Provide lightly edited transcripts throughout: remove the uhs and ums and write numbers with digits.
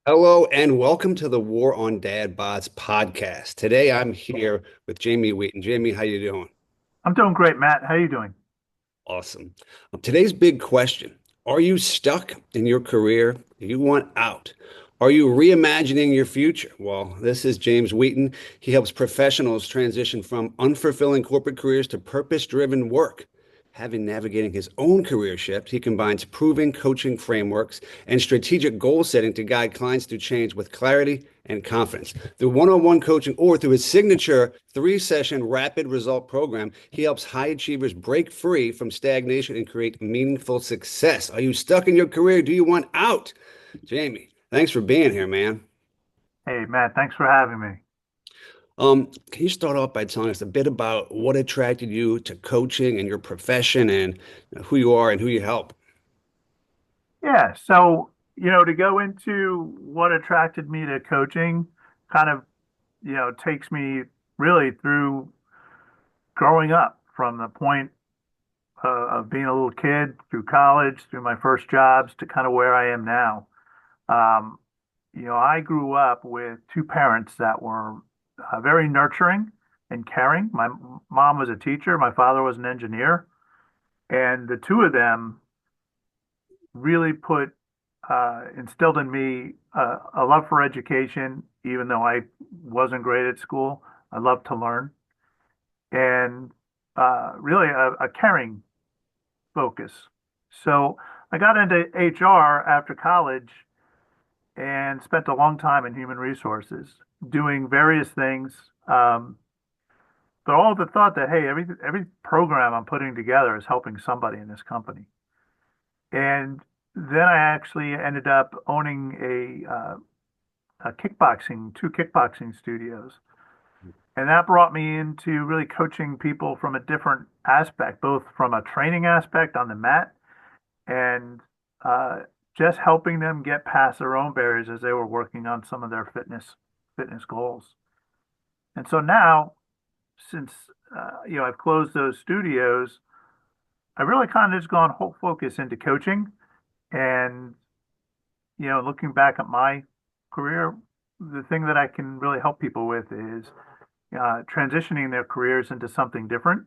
Hello and welcome to the War on Dad Bods podcast. Today I'm here with Jamie Wheaton. Jamie, how you doing? I'm doing great, Matt. How are you doing? Awesome. Today's big question, are you stuck in your career? Do you want out? Are you reimagining your future? Well, this is James Wheaton. He helps professionals transition from unfulfilling corporate careers to purpose-driven work. Having navigating his own career shift, he combines proven coaching frameworks and strategic goal setting to guide clients through change with clarity and confidence. Through one-on-one coaching or through his signature three-session rapid result program, he helps high achievers break free from stagnation and create meaningful success. Are you stuck in your career? Do you want out? Jamie, thanks for being here, man. Hey, Matt, thanks for having me. Can you start off by telling us a bit about what attracted you to coaching and your profession and who you are and who you help? Yeah, to go into what attracted me to coaching kind of, takes me really through growing up from the point of being a little kid through college, through my first jobs to kind of where I am now. Um, I grew up with two parents that were very nurturing and caring. My mom was a teacher, my father was an engineer, and the two of them really put instilled in me a love for education, even though I wasn't great at school. I loved to learn and really a caring focus. So I got into HR after college and spent a long time in human resources doing various things. But all the thought that, hey, every program I'm putting together is helping somebody in this company. And then I actually ended up owning two kickboxing studios. And that brought me into really coaching people from a different aspect, both from a training aspect on the mat and uh, just helping them get past their own barriers as they were working on some of their fitness goals. And so now, since I've closed those studios, I really kind of just gone whole focus into coaching and looking back at my career, the thing that I can really help people with is transitioning their careers into something different,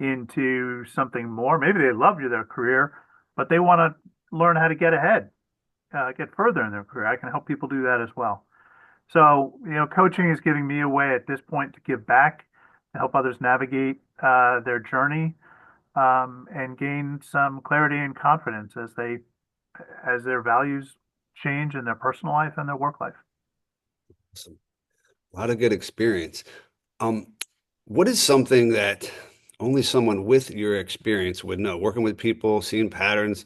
into something more. Maybe they love their career, but they want to learn how to get ahead, get further in their career. I can help people do that as well. So, coaching is giving me a way at this point to give back, to help others navigate their journey, and gain some clarity and confidence as their values change in their personal life and their work life. Awesome. A lot of good experience. Um, what is something that only someone with your experience would know? Working with people, seeing patterns.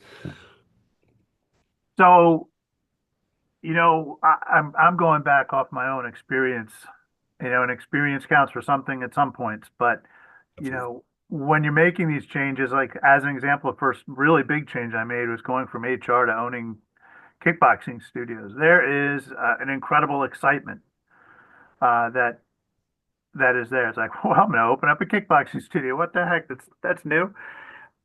So, I'm going back off my own experience. And experience counts for something at some points. But Definitely. when you're making these changes, like as an example, the first really big change I made was going from HR to owning kickboxing studios. There is an incredible excitement that is there. It's like, well, I'm going to open up a kickboxing studio. What the heck? That's new.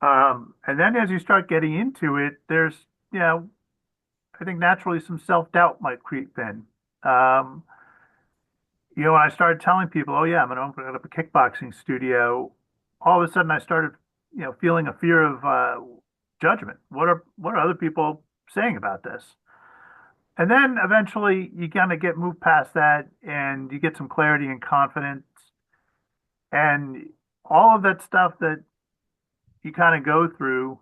And then as you start getting into it, there's, you know, I think naturally some self-doubt might creep in. Um, when I started telling people, oh yeah, I'm going to open up a kickboxing studio, all of a sudden I started, feeling a fear of judgment. What are other people saying about this? And then eventually you kind of get moved past that and you get some clarity and confidence and all of that stuff that you kind of go through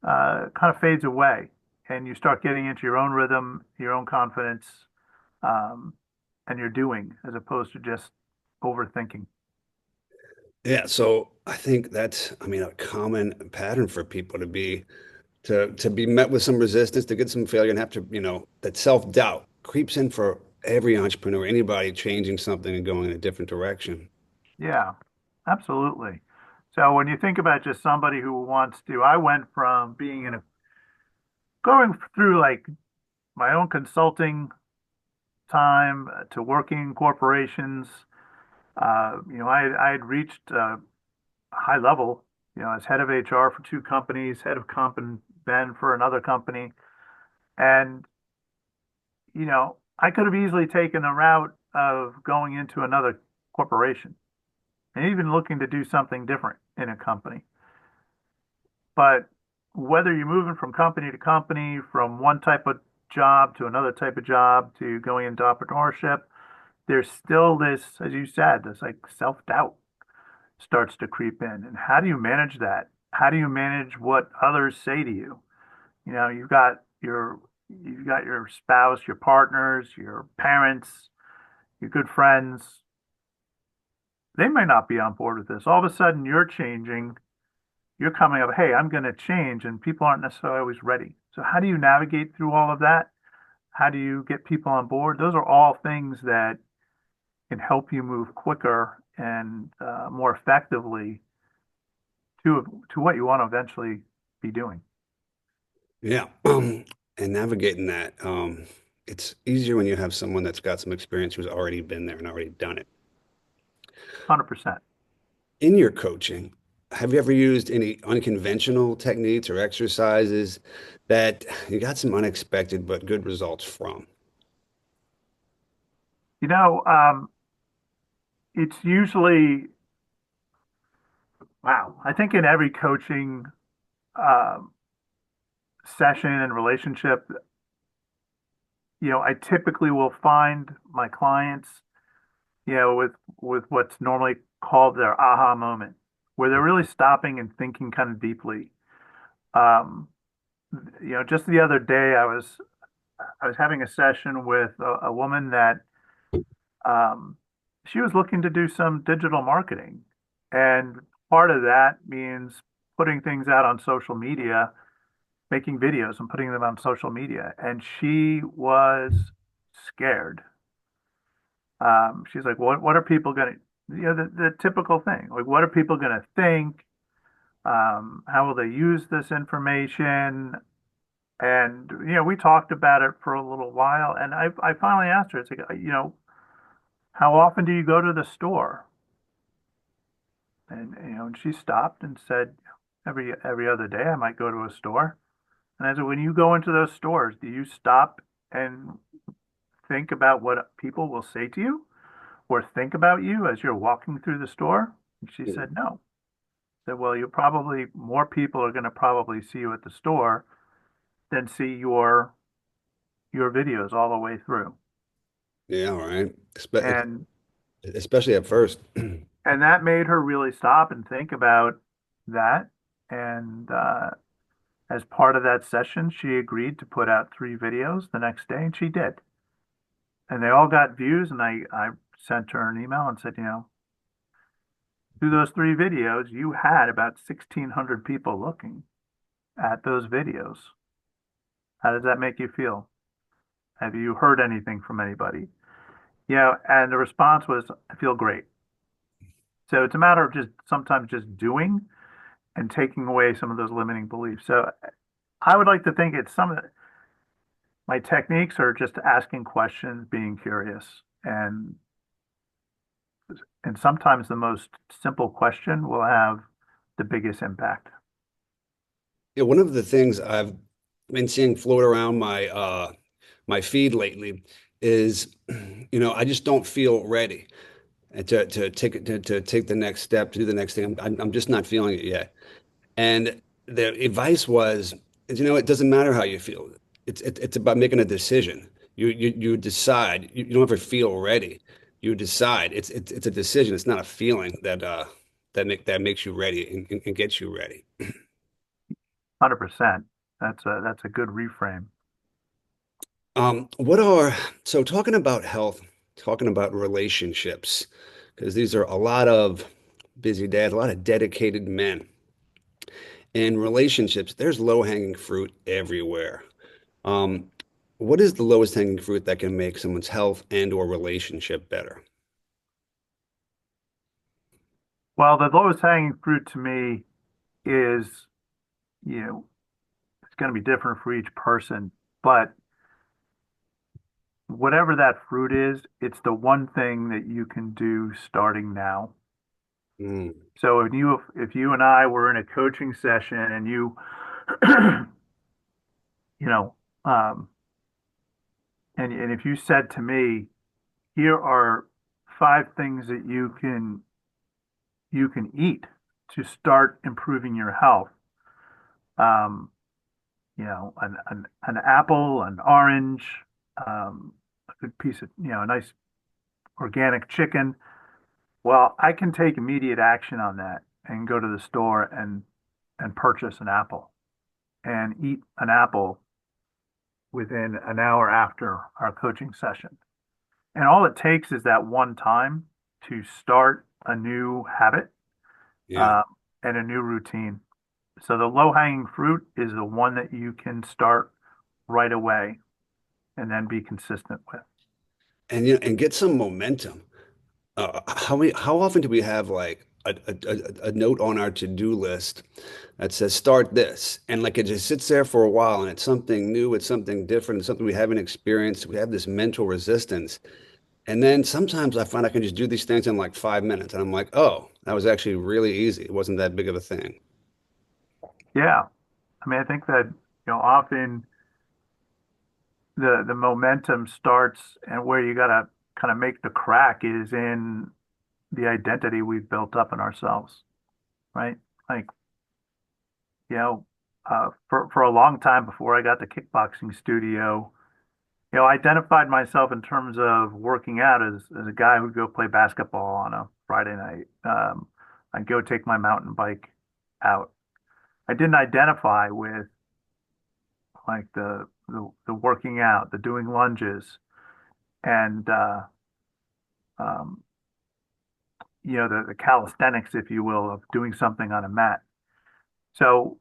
kind of fades away and you start getting into your own rhythm, your own confidence, um, and your doing as opposed to just overthinking. Yeah, so I think that's, a common pattern for people to be met with some resistance, to get some failure and have to, that self-doubt creeps in for every entrepreneur, anybody changing something and going in a different direction. Yeah, absolutely. So when you think about just somebody who wants to, I went from being going through like my own consulting time to working in corporations. I had reached a high level, as head of HR for two companies, head of comp and ben for another company. And, I could have easily taken the route of going into another corporation and even looking to do something different in a company. But whether you're moving from company to company, from one type of job to another type of job to going into entrepreneurship, there's still this, as you said, this like self-doubt starts to creep in. And how do you manage that? How do you manage what others say to you? You know, you've got your spouse, your partners, your parents, your good friends. They may not be on board with this. All of a sudden you're changing, you're coming up, hey, I'm going to change, and people aren't necessarily always ready. So how do you navigate through all of that? How do you get people on board? Those are all things that can help you move quicker and more effectively to what you want to eventually be doing. Yeah. And navigating that, it's easier when you have someone that's got some experience who's already been there and already done it. 100%. In your coaching, have you ever used any unconventional techniques or exercises that you got some unexpected but good results from? You know, it's usually, wow, I think in every coaching um, session and relationship, I typically will find my clients, with what's normally called their aha moment, where they're really stopping and thinking kind of deeply. Um, just the other day, I was having a session with a woman that um, she was looking to do some digital marketing, and part of that means putting things out on social media, making videos and putting them on social media. And she was scared. She's like, what are people going to, the typical thing, like, what are people going to think? How will they use this information? And, we talked about it for a little while. And I finally asked her, it's like, how often do you go to the store? And she stopped and said, every other day I might go to a store. And I said, when you go into those stores, do you stop and think about what people will say to you or think about you as you're walking through the store? And she said, no. I said, well, more people are going to probably see you at the store than see your videos all the way through. Yeah, all right. And Especially at first. and that made her really stop and think about that. And as part of that session, she agreed to put out 3 videos the next day, and she did. And they all got views, and I sent her an email and said, through those 3 videos, you had about 1,600 people looking at those videos. How does that make you feel? Have you heard anything from anybody? And the response was, I feel great. So it's a matter of just sometimes just doing and taking away some of those limiting beliefs. So I would like to think it's some of my techniques are just asking questions, being curious, and sometimes the most simple question will have the biggest impact. Yeah, one of the things I've been seeing float around my feed lately is, I just don't feel ready to take the next step, to do the next thing. I'm just not feeling it yet. And the advice was, it doesn't matter how you feel. It's about making a decision. You decide. You don't ever feel ready. You decide. It's a decision. It's not a feeling that makes you ready and gets you ready. 100%. That's a good reframe. What are so talking about health, talking about relationships, because these are a lot of busy dads, a lot of dedicated men. In relationships, there's low-hanging fruit everywhere. Um, what is the lowest hanging fruit that can make someone's health and or relationship better? Well, the lowest hanging fruit to me is, you know, it's going to be different for each person, but whatever that fruit is, it's the one thing that you can do starting now. Mm, So if you and I were in a coaching session and you know, um, And if you said to me, here are five things that you can eat to start improving your health. Um, an apple, an orange, a good piece of, a nice organic chicken. Well, I can take immediate action on that and go to the store and purchase an apple and eat an apple within an hour after our coaching session. And all it takes is that one time to start a new habit, Yeah. um, and a new routine. So the low-hanging fruit is the one that you can start right away and then be consistent with. And and get some momentum. How often do we have like a note on our to-do list that says start this, and like it just sits there for a while, and it's something new, it's something different, it's something we haven't experienced. We have this mental resistance, and then sometimes I find I can just do these things in like 5 minutes, and I'm like, oh, that was actually really easy. It wasn't that big of a thing. Yeah. I mean, I think that, often the momentum starts and where you got to kind of make the crack is in the identity we've built up in ourselves, right? Like, you know, for a long time before I got the kickboxing studio, I identified myself in terms of working out as a guy who'd go play basketball on a Friday night. I'd go take my mountain bike out. I didn't identify with like the working out, the doing lunges, and um, the calisthenics, if you will, of doing something on a mat. So,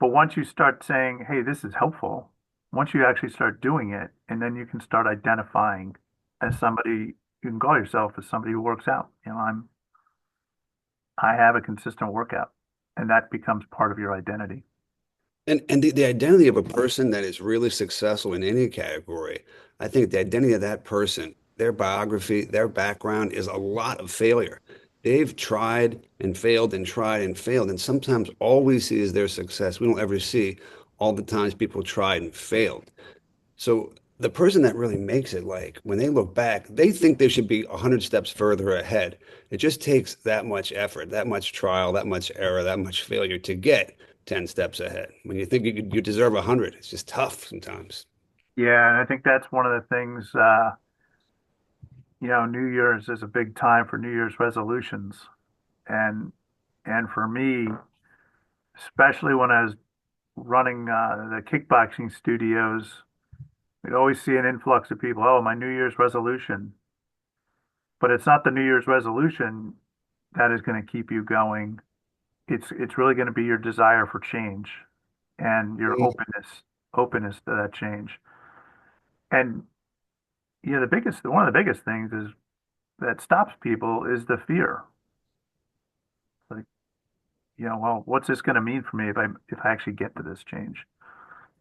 but once you start saying, "Hey, this is helpful," once you actually start doing it, and then you can start identifying as somebody, you can call yourself as somebody who works out. I have a consistent workout, and that becomes part of your identity. And the identity of a person that is really successful in any category, I think the identity of that person, their biography, their background is a lot of failure. They've tried and failed. And sometimes all we see is their success. We don't ever see all the times people tried and failed. So the person that really makes it, like when they look back, they think they should be 100 steps further ahead. It just takes that much effort, that much trial, that much error, that much failure to get 10 steps ahead. When you think you deserve 100, it's just tough sometimes. Yeah, and I think that's one of the things. New Year's is a big time for New Year's resolutions, and for me, especially when I was running the kickboxing studios, we'd always see an influx of people. Oh, my New Year's resolution, but it's not the New Year's resolution that is going to keep you going. It's really going to be your desire for change and your openness to that change. And the biggest one of the biggest things is that stops people is the fear. Like, well, what's this going to mean for me if I actually get to this change?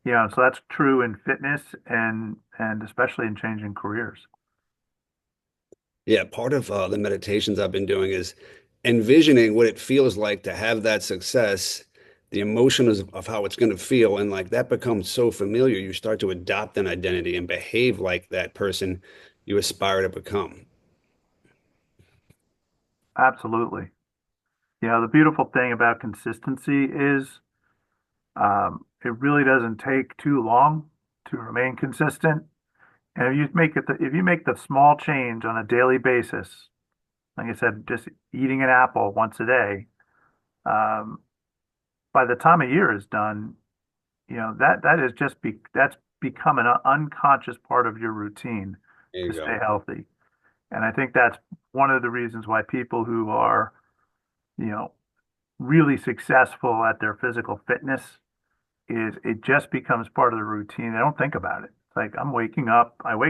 So that's true in fitness and especially in changing careers. Yeah, part of the meditations I've been doing is envisioning what it feels like to have that success, the emotions of how it's going to feel. And like that becomes so familiar, you start to adopt an identity and behave like that person you aspire to become. Absolutely. The beautiful thing about consistency is it really doesn't take too long to remain consistent. And if you make the small change on a daily basis, like I said, just eating an apple once a day, um, by the time a year is done, that's become an unconscious part of your routine There to you stay go. healthy. And I think that's one of the reasons why people who are, you know, really successful at their physical fitness is it just becomes part of the routine. They don't think about it. It's like I wake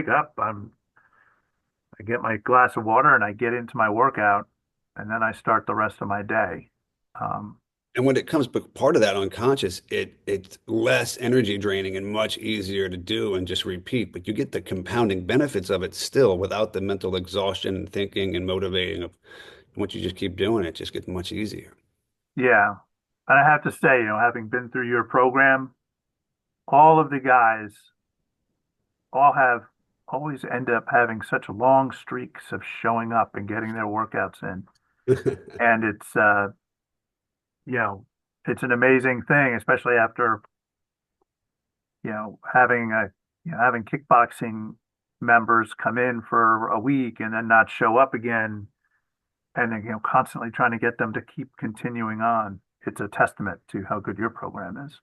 up, I get my glass of water and I get into my workout and then I start the rest of my day. Um, And when it comes, but part of that unconscious, it's less energy draining and much easier to do and just repeat. But you get the compounding benefits of it still without the mental exhaustion and thinking and motivating of once you just keep doing it, it just gets much easier. yeah. And I have to say, having been through your program, all of the guys all have, always end up having such long streaks of showing up and getting their workouts in. And you know, it's an amazing thing, especially after, having having kickboxing members come in for a week and then not show up again, and then, constantly trying to get them to keep continuing on. It's a testament to how good your program is.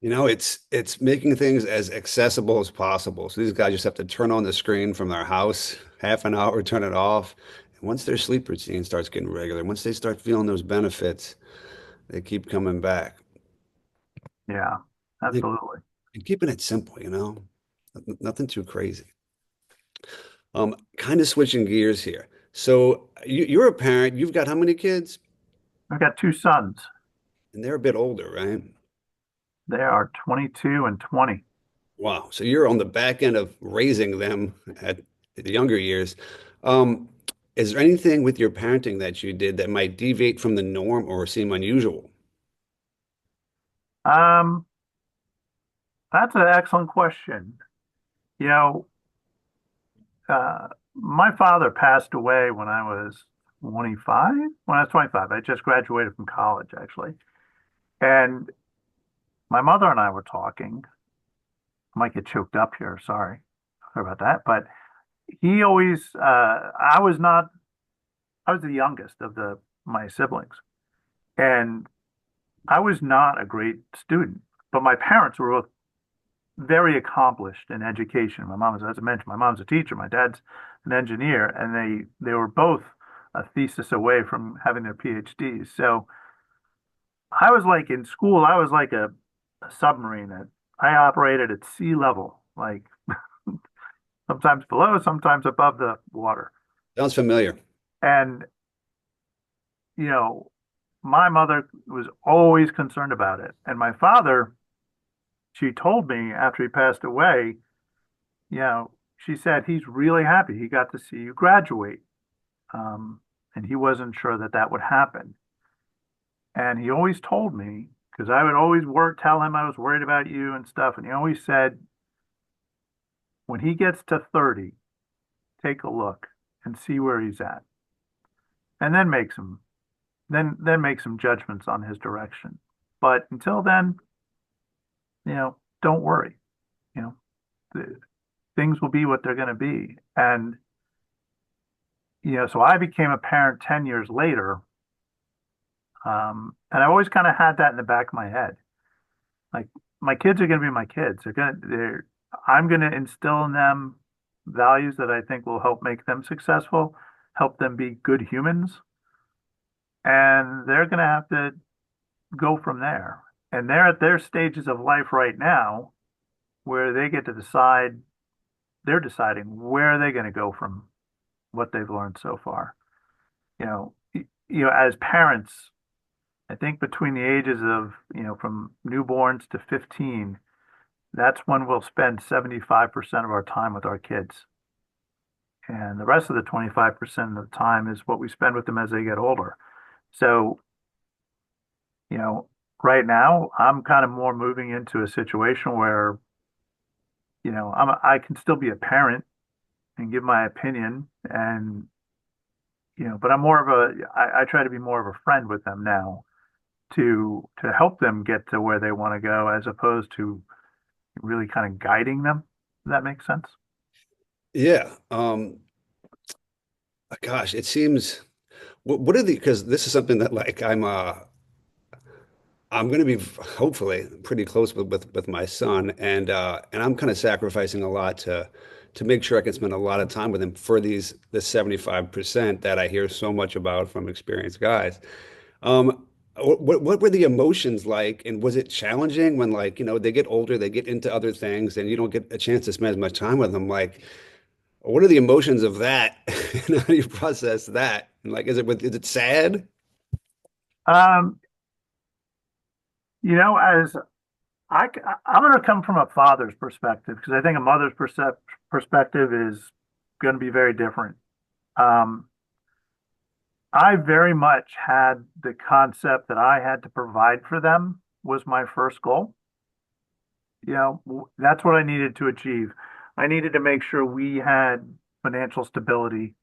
It's making things as accessible as possible. So these guys just have to turn on the screen from their house, half an hour, turn it off. And once their sleep routine starts getting regular, once they start feeling those benefits, they keep coming back. Yeah, I think absolutely. and keeping it simple, nothing too crazy. Kind of switching gears here. So you're a parent. You've got how many kids? I've got two sons. And they're a bit older, right? They are 22 and 20. Wow. So you're on the back end of raising them at the younger years. Um, is there anything with your parenting that you did that might deviate from the norm or seem unusual? Um, that's an excellent question. You know, my father passed away when I was 25. When I was 25, I just graduated from college, actually. And my mother and I were talking. I might get choked up here. Sorry about that. But he always, I was the youngest of my siblings, and I was not a great student. But my parents were both very accomplished in education. As I mentioned, my mom's a teacher, my dad's an engineer, and they were both a thesis away from having their PhDs. So I was like in school, I was like a submarine that I operated at sea level, like sometimes below, sometimes above the water. Sounds familiar. And, you know, my mother was always concerned about it. And my father, she told me after he passed away, she said he's really happy he got to see you graduate. And he wasn't sure that that would happen. And he always told me, because I would always tell him I was worried about you and stuff. And he always said, when he gets to 30, take a look and see where he's at. And then make some judgments on his direction. But until then, don't worry. You know, the, things will be what they're going to be. And, so I became a parent 10 years later. And I always kind of had that in the back of my head. Like, my kids are going to be my kids. I'm going to instill in them values that I think will help make them successful, help them be good humans. And they're going to have to go from there. And they're at their stages of life right now where they get to they're deciding where they're going to go from what they've learned so far. As parents, I think between the ages of, from newborns to 15, that's when we'll spend 75% of our time with our kids. And the rest of the 25% of the time is what we spend with them as they get older. So, you know, right now I'm kind of more moving into a situation where, I can still be a parent and give my opinion and, but I'm more of I try to be more of a friend with them now to help them get to where they want to go as opposed to really kind of guiding them. Does that make sense? Yeah. Gosh, it seems what are the because this is something that like I'm going to be hopefully pretty close with my son, and I'm kind of sacrificing a lot to make sure I can spend a lot of time with him for the 75% that I hear so much about from experienced guys. What were the emotions like, and was it challenging when like they get older, they get into other things, and you don't get a chance to spend as much time with them? Like, what are the emotions of that, and how do you process that? And like, is it sad? Um, as I'm going to come from a father's perspective because I think a mother's perspective is going to be very different. Um, I very much had the concept that I had to provide for them was my first goal. That's what I needed to achieve. I needed to make sure we had financial stability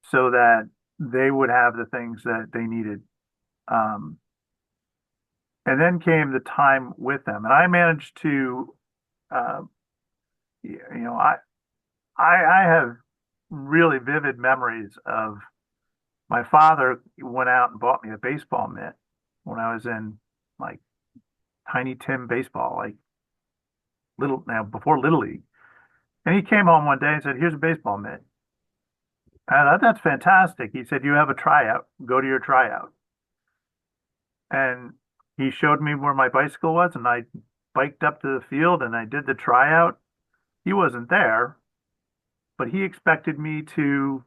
so that they would have the things that they needed. Um, and then came the time with them, and I managed to, uh, I have really vivid memories of my father went out and bought me a baseball mitt when I was in like Tiny Tim baseball, like little now before Little League. And he came home one day and said, "Here's a baseball mitt." And I thought, "That's fantastic." He said, "You have a tryout. Go to your tryout." And he showed me where my bicycle was, and I biked up to the field and I did the tryout. He wasn't there, but he expected me to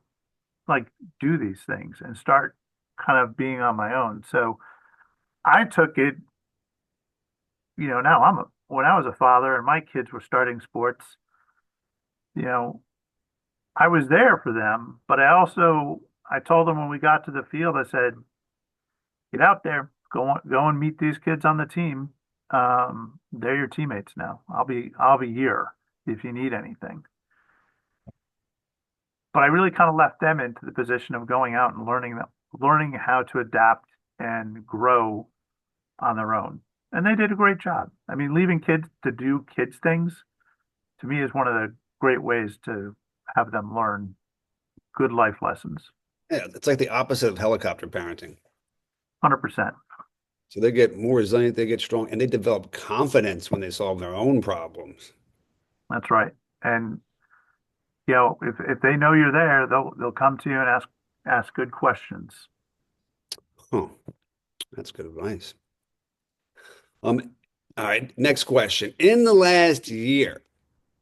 like do these things and start kind of being on my own. So I took it, now when I was a father and my kids were starting sports, you know, I was there for them, but I told them when we got to the field, I said, "Get out there, go and meet these kids on the team. They're your teammates now. I'll be here if you need anything." But I really kind of left them into the position of going out and learning how to adapt and grow on their own. And they did a great job. I mean, leaving kids to do kids things to me is one of the great ways to have them learn good life lessons. Yeah, it's like the opposite of helicopter parenting. 100%. So they get more resilient, they get strong, and they develop confidence when they solve their own problems. That's right. And if they know you're there, they'll come to you and ask good questions. Huh, that's good advice. All right, next question. In the last year,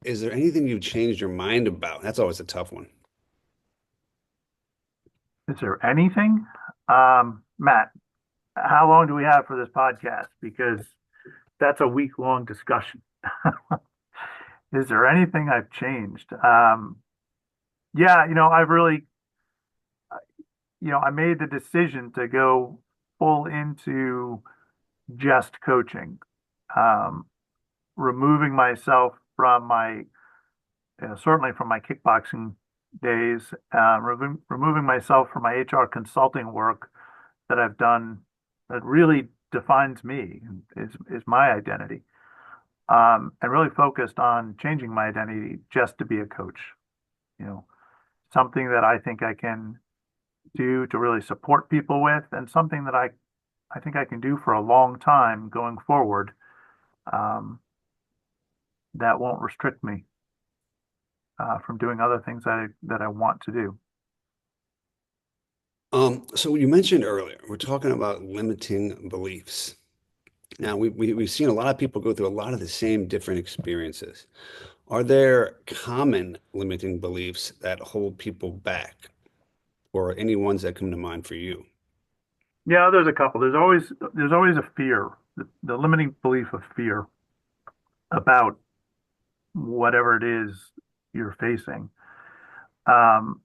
is there anything you've changed your mind about? That's always a tough one. Is there anything? Matt, how long do we have for this podcast? Because that's a week-long discussion. Is there anything I've changed? Yeah, I've really, I made the decision to go full into just coaching, um, removing myself from certainly from my kickboxing days, removing myself from my HR consulting work that I've done that really defines me, is my identity, and really focused on changing my identity just to be a coach. You know, something that I think I can do to really support people with, and something that I think I can do for a long time going forward, um, that won't restrict me from doing other things that I want to do. So you mentioned earlier, we're talking about limiting beliefs. Now, we've seen a lot of people go through a lot of the same different experiences. Are there common limiting beliefs that hold people back, or any ones that come to mind for you? Yeah, there's a couple. There's always a fear, the limiting belief of fear about whatever it is you're facing. Um,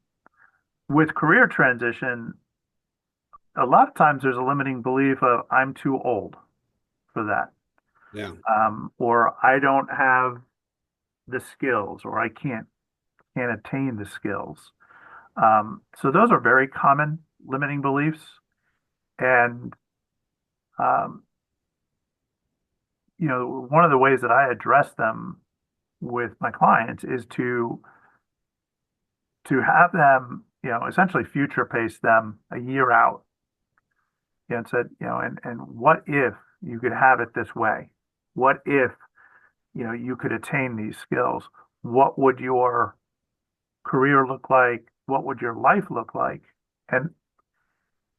with career transition, a lot of times there's a limiting belief of I'm too old for that, Yeah. or I don't have the skills, or I can't attain the skills. So those are very common limiting beliefs, and um, one of the ways that I address them with my clients is to have them, essentially future pace them a year out, and said, and what if you could have it this way? What if, you could attain these skills? What would your career look like? What would your life look like? And,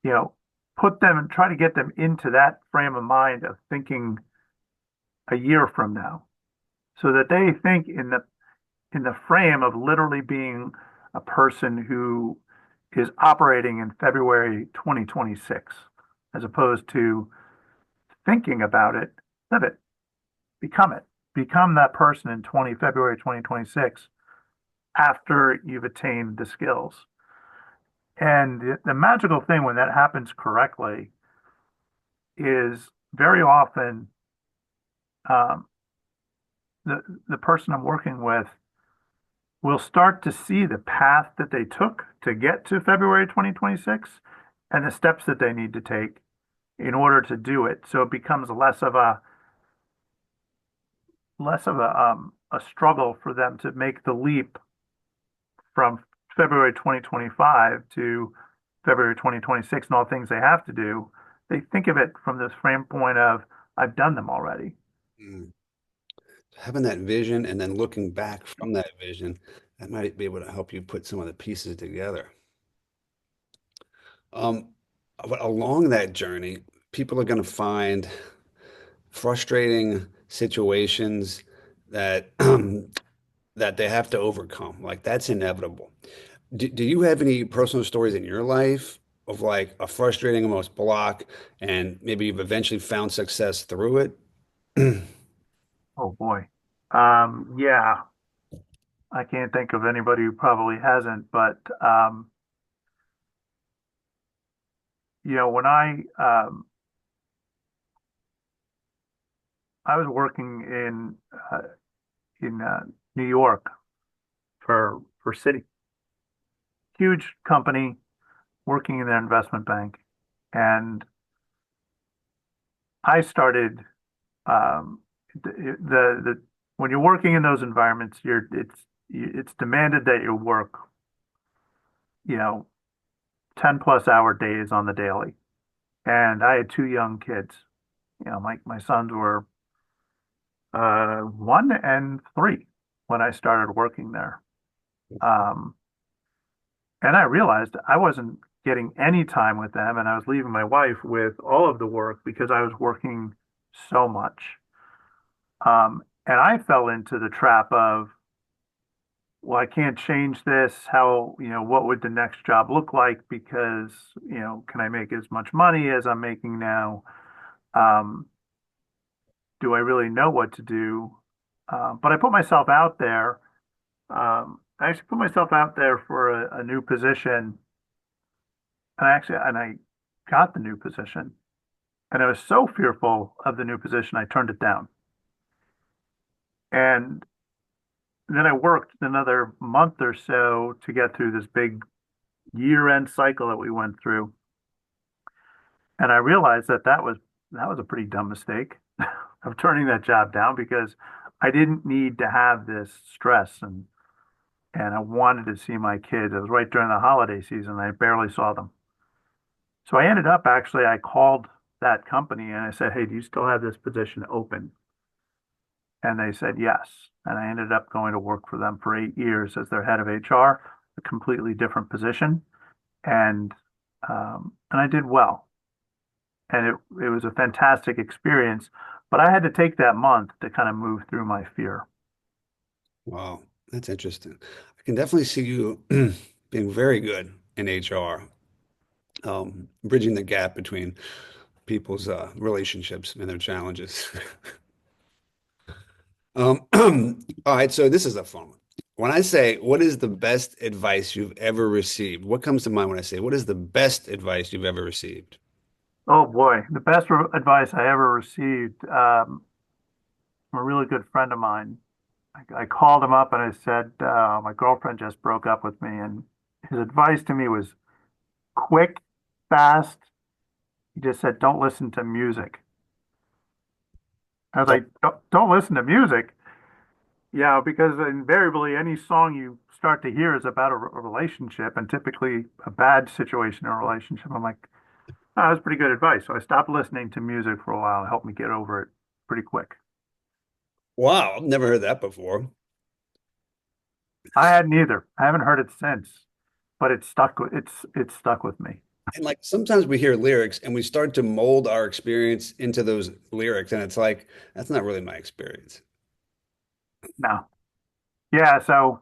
you know, put them and try to get them into that frame of mind of thinking a year from now, so that they think in the frame of literally being a person who is operating in February 2026, as opposed to thinking about it, live it, become it, become that person in February 2026 after you've attained the skills. And the magical thing when that happens correctly is very often, um, the person I'm working with we'll start to see the path that they took to get to February 2026 and the steps that they need to take in order to do it. So it becomes less of a struggle for them to make the leap from February 2025 to February 2026 and all things they have to do. They think of it from this frame point of, I've done them already. Mm. Having that vision and then looking back from that vision, that might be able to help you put some of the pieces together. Um, but along that journey, people are going to find frustrating situations that that they have to overcome. Like that's inevitable. Do you have any personal stories in your life of like a frustrating almost block and maybe you've eventually found success through it? Oh boy. Yeah, I can't think of anybody who probably hasn't, but when I was working in New York for Citi, huge company working in their investment bank, and I started the when you're working in those environments, it's demanded that you work, you know, 10 plus hour days on the daily. And I had two young kids. My sons were 1 and 3 when I started working there. Um, and I realized I wasn't getting any time with them, and I was leaving my wife with all of the work because I was working so much. And I fell into the trap of, well, I can't change this. What would the next job look like? Because, can I make as much money as I'm making now? Um, do I really know what to do? But I put myself out there. I actually put myself out there for a new position, and I got the new position. And I was so fearful of the new position, I turned it down. And then I worked another month or so to get through this big year-end cycle that we went through. And I realized that was a pretty dumb mistake of turning that job down because I didn't need to have this stress and I wanted to see my kids. It was right during the holiday season. I barely saw them. So I ended up actually I called that company and I said, "Hey, do you still have this position open?" And they said yes. And I ended up going to work for them for 8 years as their head of HR, a completely different position. And I did well. And it was a fantastic experience. But I had to take that month to kind of move through my fear. Wow, that's interesting. I can definitely see you being very good in HR, bridging the gap between people's relationships and their challenges. All right, so this is a fun one. When I say, what is the best advice you've ever received? What comes to mind when I say, what is the best advice you've ever received? Oh boy, the best advice I ever received from a really good friend of mine. I called him up and I said, my girlfriend just broke up with me. And his advice to me was quick, fast. He just said, don't listen to music. I was Don't- like, don't listen to music. Yeah, because invariably any song you start to hear is about a relationship and typically a bad situation in a relationship. I'm like, oh, that was pretty good advice. So I stopped listening to music for a while. It helped me get over it pretty quick. Wow, I've never heard that before. I hadn't either. I haven't heard it since, but it's stuck with me. And like sometimes we hear lyrics and we start to mold our experience into those lyrics, and it's like, that's not really my experience. No. Yeah, so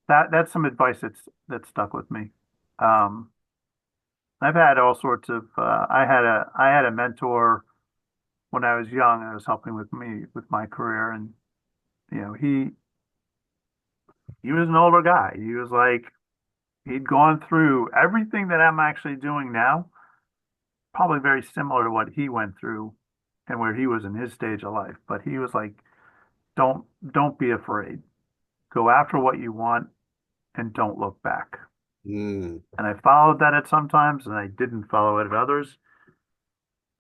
that's some advice that's stuck with me. Um, I've had all sorts of I had a mentor when I was young and was helping with me with my career, and he was an older guy. He was like he'd gone through everything that I'm actually doing now, probably very similar to what he went through and where he was in his stage of life. But he was like, don't be afraid. go after what you want and don't look back. Mm. And I followed that at some times and I didn't follow it at others.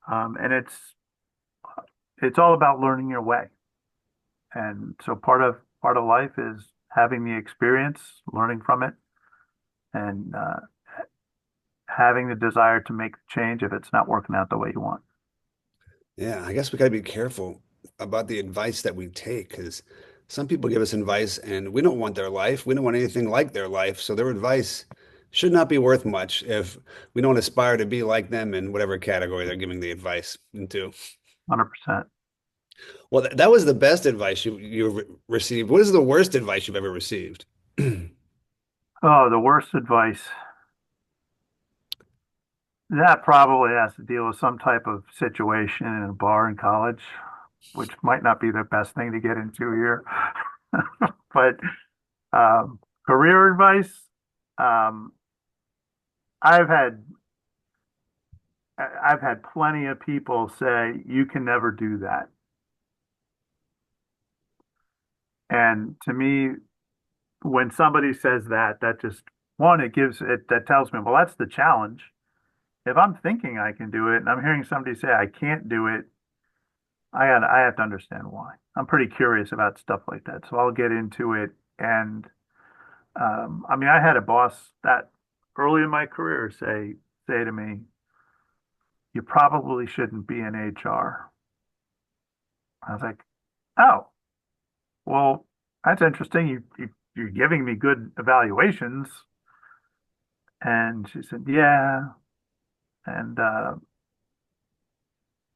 And it's all about learning your way. And so part of life is having the experience, learning from it, and having the desire to make the change if it's not working out the way you want. Yeah, I guess we got to be careful about the advice that we take because some people give us advice and we don't want their life. We don't want anything like their life. So their advice should not be worth much if we don't aspire to be like them in whatever category they're giving the advice into. 100%. Well, that was the best advice you received. What is the worst advice you've ever received? Oh, the worst advice. That probably has to deal with some type of situation in a bar in college, which might not be the best thing to get into here. But career advice, um, I've had I've had plenty of people say you can never do that. And to me, when somebody says that, that just one, it gives it that tells me, well, that's the challenge. If I'm thinking I can do it and I'm hearing somebody say I can't do it, I have to understand why. I'm pretty curious about stuff like that. So I'll get into it. And I mean, I had a boss that early in my career say to me, you probably shouldn't be in HR. I was like, oh, well, that's interesting. You're giving me good evaluations. And she said, yeah. And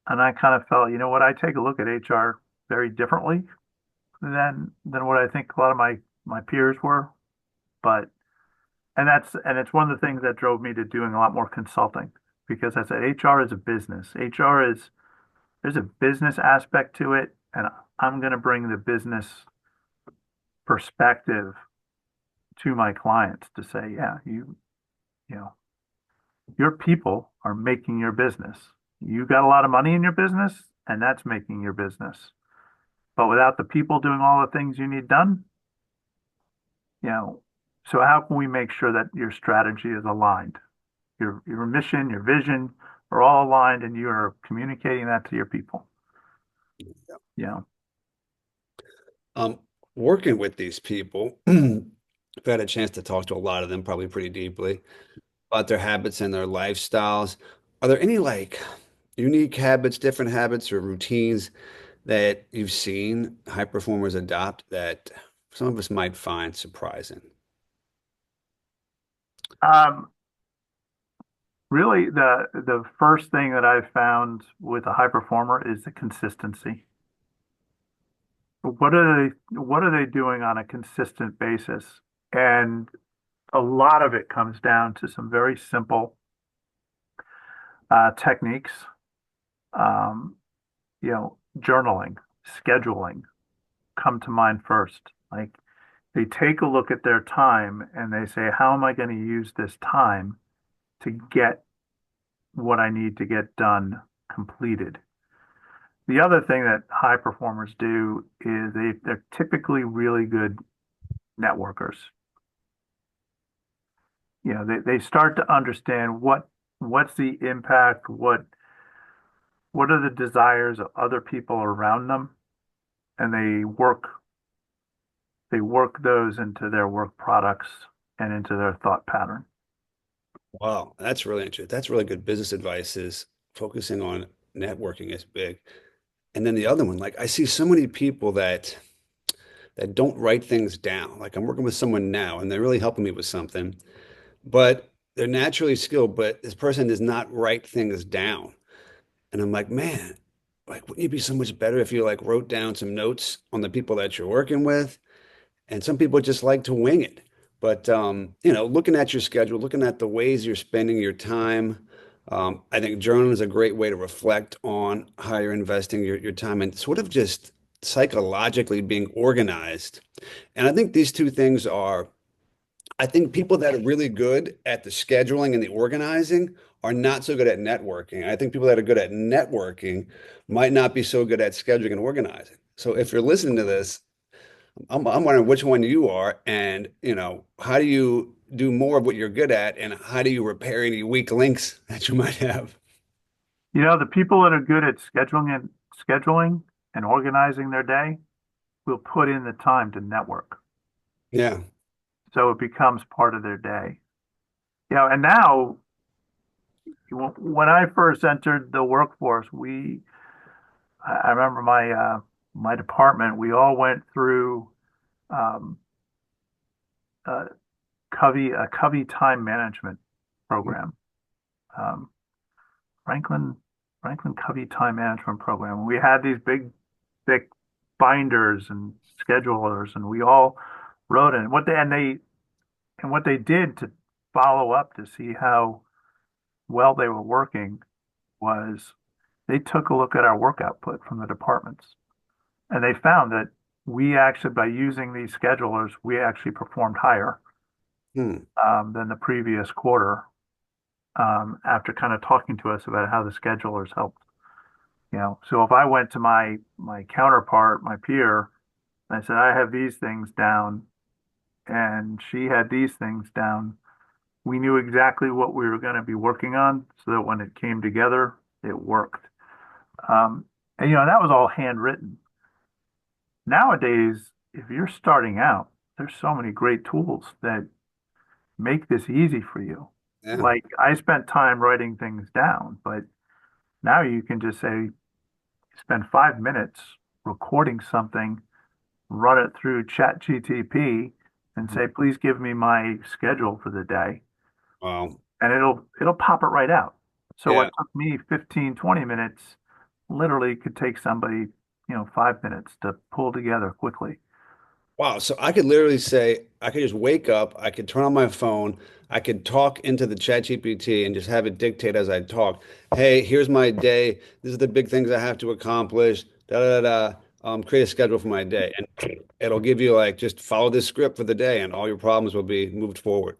and I kind of felt, you know what, I take a look at HR very differently than what I think a lot of my peers were. But and it's one of the things that drove me to doing a lot more consulting because I said HR is a business. HR is there's a business aspect to it, and I'm going to bring the business perspective to my clients to say, yeah, you know, your people are making your business. You got a lot of money in your business, and that's making your business. But without the people doing all the things you need done, you know, so how can we make sure that your strategy is aligned? Your mission, your vision are all aligned and you're communicating that to your people. You know, Um, Working with these people, I've had a chance to talk to a lot of them, probably pretty deeply, about their habits and their lifestyles. Are there any like unique habits, different habits, or routines that you've seen high performers adopt that some of us might find surprising? um, really the first thing that I've found with a high performer is the consistency. What are they doing on a consistent basis? And a lot of it comes down to some very simple techniques. Um, Journaling, scheduling come to mind first. Like they take a look at their time and they say, how am I going to use this time to get what I need to get done completed? The other thing that high performers do is they're typically really good networkers. They start to understand what's the impact, what are the desires of other people around them, and they work those into their work products and into their thought pattern. Wow, that's really interesting. That's really good business advice is focusing on networking is big. And then the other one, like I see so many people that don't write things down. Like I'm working with someone now and they're really helping me with something, but they're naturally skilled, but this person does not write things down. And I'm like, man, like wouldn't you be so much better if you like wrote down some notes on the people that you're working with? And some people just like to wing it. But looking at your schedule, looking at the ways you're spending your time, I think journaling is a great way to reflect on how you're investing your time and sort of just psychologically being organized. And I think these two things are, I think people that are really good at the scheduling and the organizing are not so good at networking. I think people that are good at networking might not be so good at scheduling and organizing. So if you're listening to this, I'm wondering which one you are, and how do you do more of what you're good at, and how do you repair any weak links that you might have? The people that are good at scheduling and organizing their day will put in the time to network. Yeah. So it becomes part of their day. And now when I first entered the workforce, I remember my department, we all went through um, a Covey time management program. Um, Franklin Franklin Covey time management program. We had these big, thick binders and schedulers, and we all wrote in what they did to follow up to see how well they were working was they took a look at our work output from the departments, and they found that we actually, by using these schedulers, we actually performed higher Hmm. than the previous quarter, after kind of talking to us about how the schedulers helped. So if I went to my counterpart, my peer, and I said, I have these things down, and she had these things down, we knew exactly what we were going to be working on so that when it came together, it worked. And that was all handwritten. Nowadays, if you're starting out, there's so many great tools that make this easy for you. Yeah. Like I spent time writing things down, but now you can just say, spend 5 minutes recording something, run it through ChatGTP and say, please give me my schedule for the day. Wow. And it'll pop it right out. So Yeah. what took me 15, 20 minutes literally could take somebody, 5 minutes to pull together quickly. Wow. So I could literally say, I could just wake up, I could turn on my phone, I could talk into the chat GPT and just have it dictate as I talk. Hey, here's my day. These are the big things I have to accomplish. Da da da. Da. Create a schedule for my day. And it'll give you like just follow this script for the day and all your problems will be moved forward.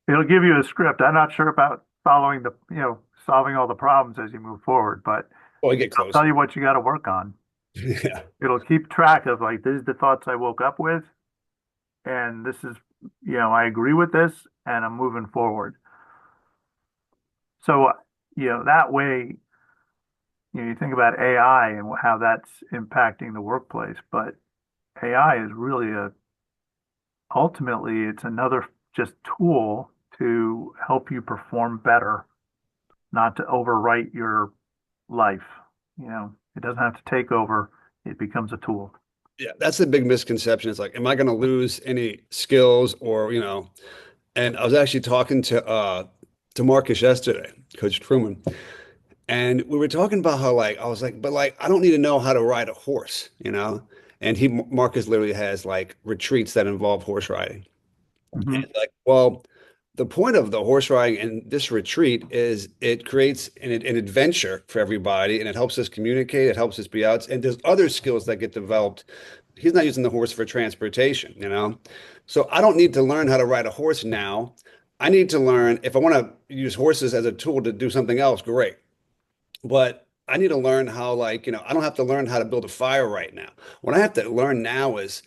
It'll give you a script. I'm not sure about solving all the problems as you move forward, but Well, we get I'll closer. tell you what you got to work on. Yeah. It'll keep track of like, this is the thoughts I woke up with, and this is, I agree with this, and I'm moving forward. So, that way, you think about AI and how that's impacting the workplace, but AI is really ultimately, it's another just tool to help you perform better, not to overwrite your life. It doesn't have to take over, it becomes a tool. Yeah, that's the big misconception. It's like, am I going to lose any skills or, and I was actually talking to Marcus yesterday, Coach Truman, and we were talking about how like I was like, but like I don't need to know how to ride a horse. And Marcus literally has like retreats that involve horse riding. And Hmm. it's like, well, the point of the horse riding and this retreat is it creates an adventure for everybody and it helps us communicate, it helps us be out, and there's other skills that get developed. He's not using the horse for transportation. So I don't need to learn how to ride a horse now. I need to learn if I want to use horses as a tool to do something else, great. But I need to learn how, like, I don't have to learn how to build a fire right now. What I have to learn now is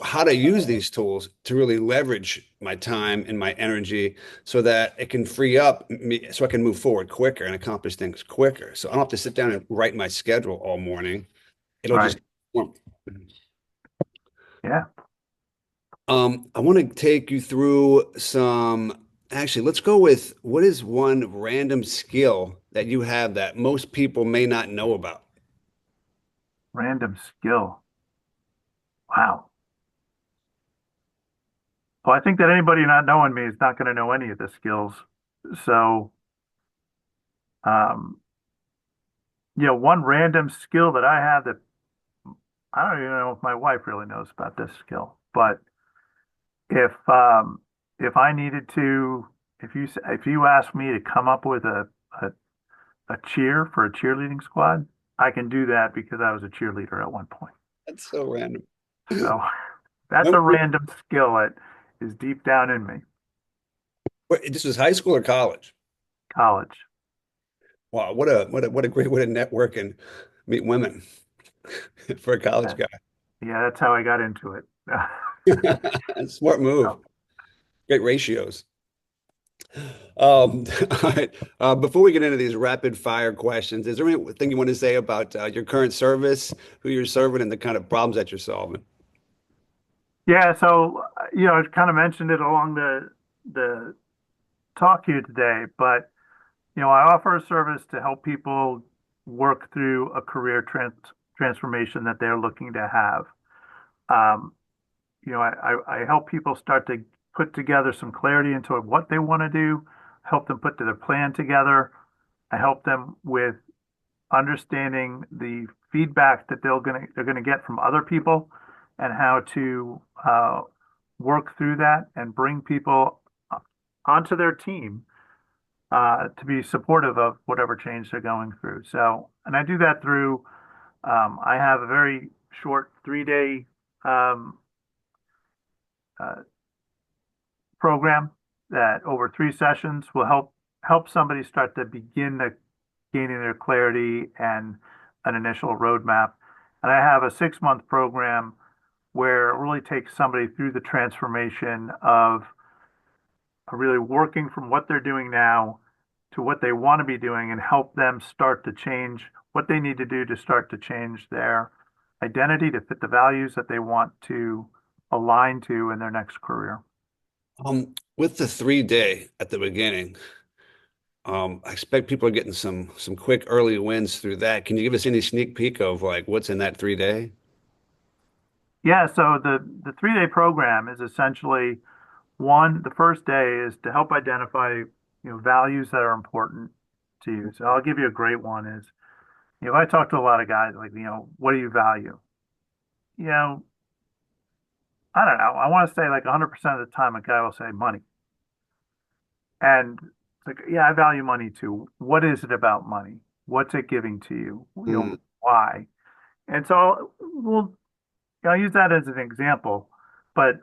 how to use these tools to really leverage my time and my energy so that it can free up me so I can move forward quicker and accomplish things quicker. So I don't have to sit down and write my schedule all morning. It'll Right. just Yeah. I want to take you through actually, let's go with what is one random skill that you have that most people may not know about? Random skill. Wow. Well, I think that anybody not knowing me is not going to know any of the skills. So, um, one random skill that I have that I don't even know if my wife really knows about this skill, but if um, if I needed to, if you asked me to come up with a a cheer for a cheerleading squad, I can do that because I was a cheerleader at one point. That's so random. So that's a random skill that is deep down in me. Wait, this was high school or college? College. Wow, what a great way to network and meet women for a college Yeah. guy. Yeah, that's how I got into it. Smart move. So, Great ratios. All right. Before we get into these rapid fire questions, is there anything you want to say about your current service, who you're serving, and the kind of problems that you're solving? yeah, so I kind of mentioned it along the talk here today, but I offer a service to help people work through a career transformation that they're looking to have. Um, I help people start to put together some clarity into what they want to do, help them put their plan together. I help them with understanding the feedback that they're gonna get from other people and how to work through that and bring people onto their team to be supportive of whatever change they're going through. So, and I do that through I have a very short 3 day um, uh, program that over 3 sessions will help somebody start to begin the gaining their clarity and an initial roadmap. And I have a 6 month program where it really takes somebody through the transformation of really working from what they're doing now to what they want to be doing and help them start to change what they need to do to start to change their identity to fit the values that they want to align to in their next career. With the 3 day at the beginning, I expect people are getting some quick early wins through that. Can you give us any sneak peek of like what's in that 3 day? Yeah, so the 3 day program is essentially the first day is to help identify, values that are important to you. So I'll give you a great one is, if I talk to a lot of guys like, what do you value? You know, I don't know. I want to say like 100% of the time a guy will say money. And it's like, yeah, I value money too. What is it about money? What's it giving to you? Hmm. Why? And so I'll use that as an example, but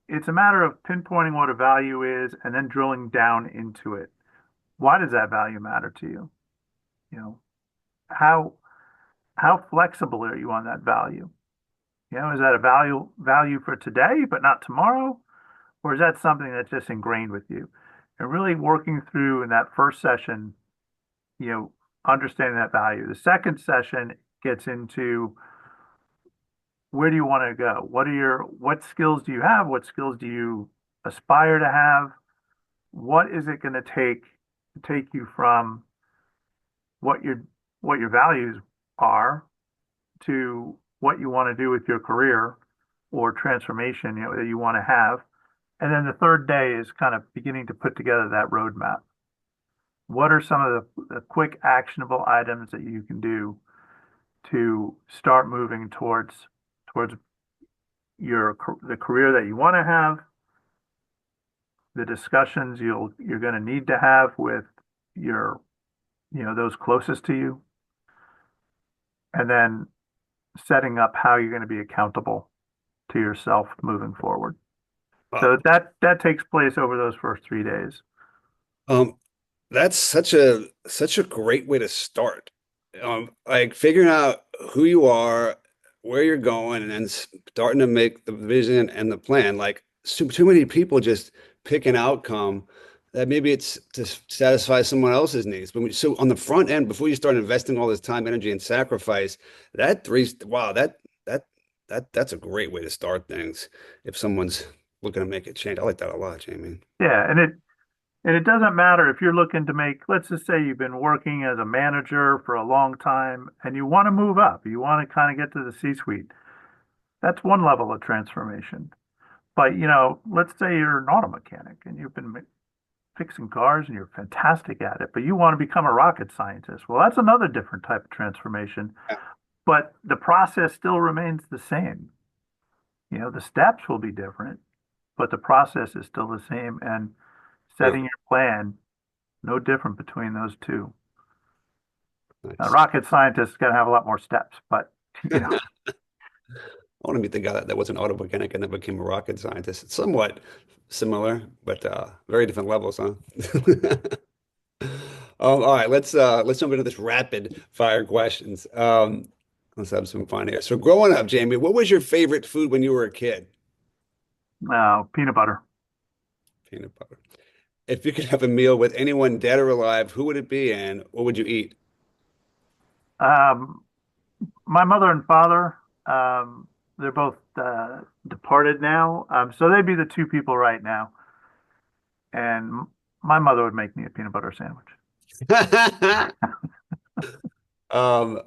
it's a matter of pinpointing what a value is and then drilling down into it. Why does that value matter to you? You know, how how flexible are you on that value? Is that a value for today but not tomorrow? Or is that something that's just ingrained with you? And really working through in that first session, you know, understanding that value. The second session gets into where do you want to go? What skills do you have? What skills do you aspire to have? What is it going to take you from what your values are to what you want to do with your career or transformation, that you want to have. And then the third day is kind of beginning to put together that roadmap. What are some of the quick actionable items that you can do to start moving towards the career that you want to have, the discussions you're going to need to have with your, those closest to you, and then setting up how you're going to be accountable to yourself moving forward. Uh, So that takes place over those first 3 days. um, that's such a great way to start. Like figuring out who you are, where you're going, and then starting to make the vision and the plan. Like too many people just pick an outcome that maybe it's to satisfy someone else's needs. So on the front end, before you start investing all this time, energy, and sacrifice, wow, that's a great way to start things. If someone's looking to make a change, I like that a lot, Jamie. Yeah, and it doesn't matter if you're looking to make, let's just say you've been working as a manager for a long time and you want to move up, you want to kind of get to the C-suite. That's one level of transformation. But, let's say you're an auto mechanic and you've been fixing cars and you're fantastic at it, but you want to become a rocket scientist. Well, that's another different type of transformation, but the process still remains the same. The steps will be different, but the process is still the same. And Yeah, setting your plan, no different between those two. nice. Rocket scientists got to have a lot more steps, but you know, I want to meet the guy that was an auto mechanic and then became a rocket scientist. It's somewhat similar, but very different levels, huh? All right, let's jump into this rapid fire questions. Let's have some fun here. So growing up, Jamie, what was your favorite food when you were a kid? Peanut butter. Peanut butter. If you could have a meal with anyone dead or alive, who would it be and what would you eat? Um, my mother and father, they're both departed now. So they'd be the two people right now. And my mother would make me a peanut butter sandwich. Um,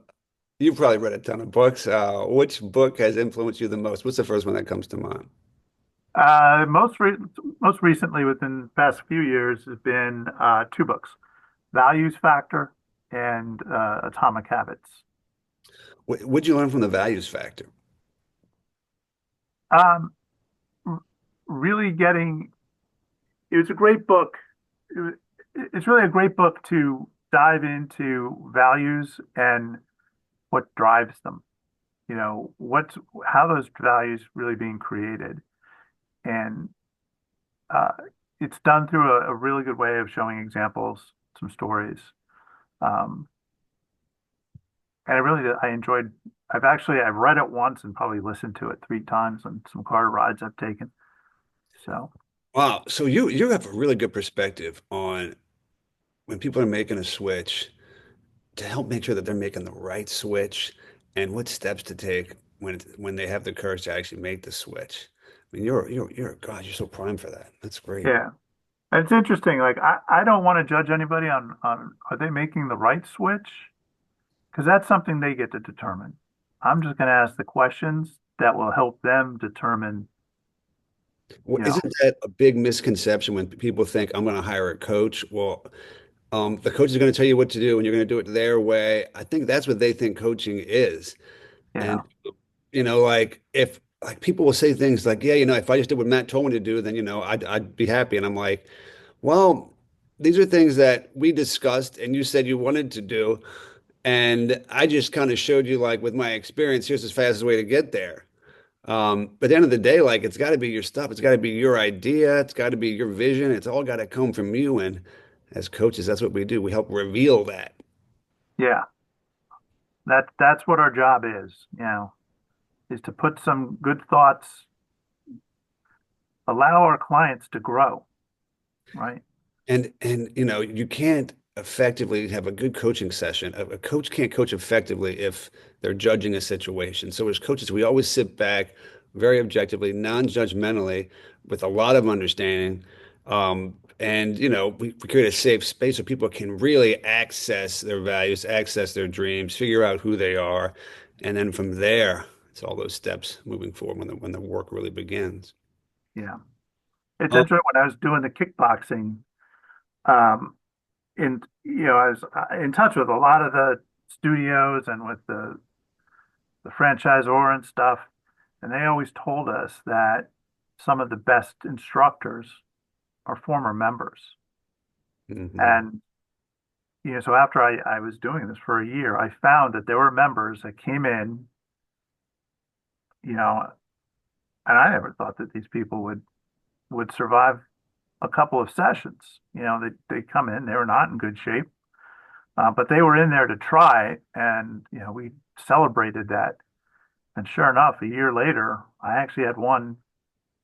you've probably read a ton of books. Which book has influenced you the most? What's the first one that comes to mind? Most recently, within the past few years, has been two books: Values Factor and Atomic Habits. What'd you learn from the values factor? Um, Really getting it was a great book. It's really a great book to dive into values and what drives them. What's how those values really being created, and uh, it's done through a really good way of showing examples, some stories. Um, and I enjoyed. I've read it once and probably listened to it three times on some car rides I've taken. So Wow. So you have a really good perspective on when people are making a switch to help make sure that they're making the right switch and what steps to take when they have the courage to actually make the switch. I mean, you're God, you're so prime for that. That's great. yeah, it's interesting. Like I don't want to judge anybody on are they making the right switch, because that's something they get to determine. I'm just going to ask the questions that will help them determine, Well, you know, isn't that a big misconception when people think I'm going to hire a coach? Well, the coach is going to tell you what to do and you're going to do it their way. I think that's what they think coaching is. And yeah, like if like people will say things like, yeah, if I just did what Matt told me to do, then I'd be happy. And I'm like, well, these are things that we discussed and you said you wanted to do. And I just kind of showed you like with my experience, here's the fastest way to get there. But at the end of the day, like it's got to be your stuff. It's got to be your idea. It's got to be your vision. It's all got to come from you. And as coaches, that's what we do. We help reveal that. yeah, that's what our job is to put some good thoughts, allow our clients to grow, right? And you can't effectively have a good coaching session. A coach can't coach effectively if they're judging a situation. So as coaches, we always sit back very objectively, non-judgmentally, with a lot of understanding. And we create a safe space so people can really access their values, access their dreams, figure out who they are, and then from there, it's all those steps moving forward when the work really begins. Yeah, it's Oh, interesting when I was doing the kickboxing. Um, I was in touch with a lot of the studios and with the franchisor and stuff, and they always told us that some of the best instructors are former members. mhm. And so after I was doing this for a year, I found that there were members that came in, you know, and I never thought that these people would survive a couple of sessions. They come in, they were not in good shape, but they were in there to try, and we celebrated that. And sure enough, a year later, I actually had one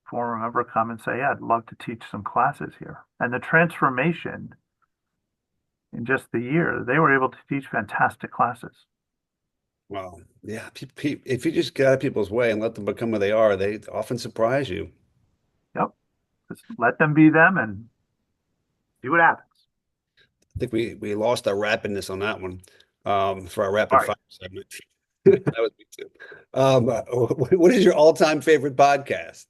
former member come and say, "Yeah, I'd love to teach some classes here." And the transformation in just the year, they were able to teach fantastic classes. Well, yeah, if you just get out of people's way and let them become who they are, they often surprise you. Yep. Just let them be them and see what happens. I think we lost our rapidness on that one for our All rapid right. fire segment. That was me too. What is your all-time favorite podcast?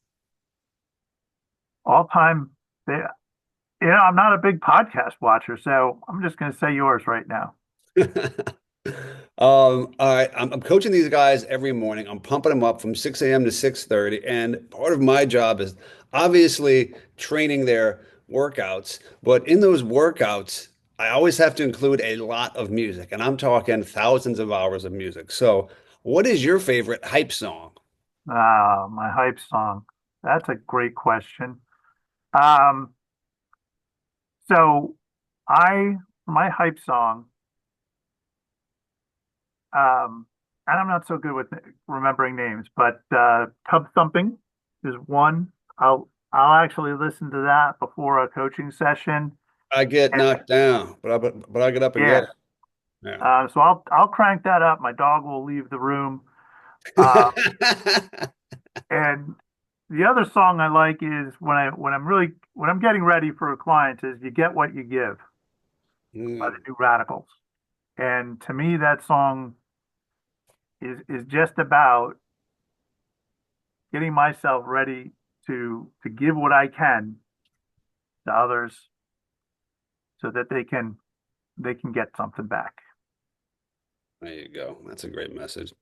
All time, they, I'm not a big podcast watcher, so I'm just going to say yours right now. All right, I'm coaching these guys every morning. I'm pumping them up from 6 a.m. to 6:30, and part of my job is obviously training their workouts. But in those workouts, I always have to include a lot of music, and I'm talking thousands of hours of music. So, what is your favorite hype song? My hype song. That's a great question. Um, so my hype song, um, and I'm not so good with remembering names, but Tub Thumping is one. I'll actually listen to that before a coaching session. I get And knocked down, but I get up and get yeah, it. Yeah. so I'll crank that up. My dog will leave the room. Uh, and the other song I like is when I'm getting ready for a client is "You Get What You Give" by the Mm, New Radicals. And to me, that song is just about getting myself ready to give what I can to others so that they can get something back. there you go. That's a great message.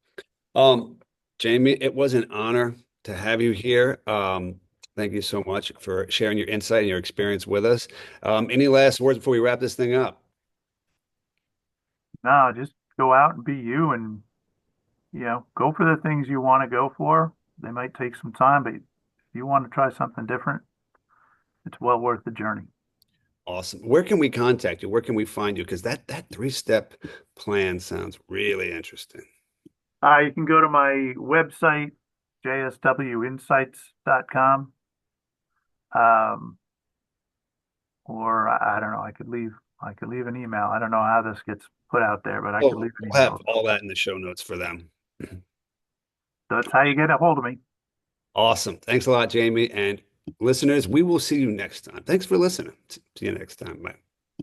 Um, Jamie, it was an honor to have you here. Thank you so much for sharing your insight and your experience with us. Any last words before we wrap this thing up? No, just go out and be you and go for the things you want to go for. They might take some time, but if you want to try something different, it's well worth the journey. Awesome. Where can we contact you? Where can we find you? Because that three-step plan sounds really interesting. You can go to my website, jswinsights.com. Um, or I don't know, I could leave an email. I don't know how this gets put out there, but I could Well, leave an we'll have email. all that in the show notes for them. That's how you get a hold of me. Awesome. Thanks a lot, Jamie. And listeners, we will see you next time. Thanks for listening. See you next time. Bye.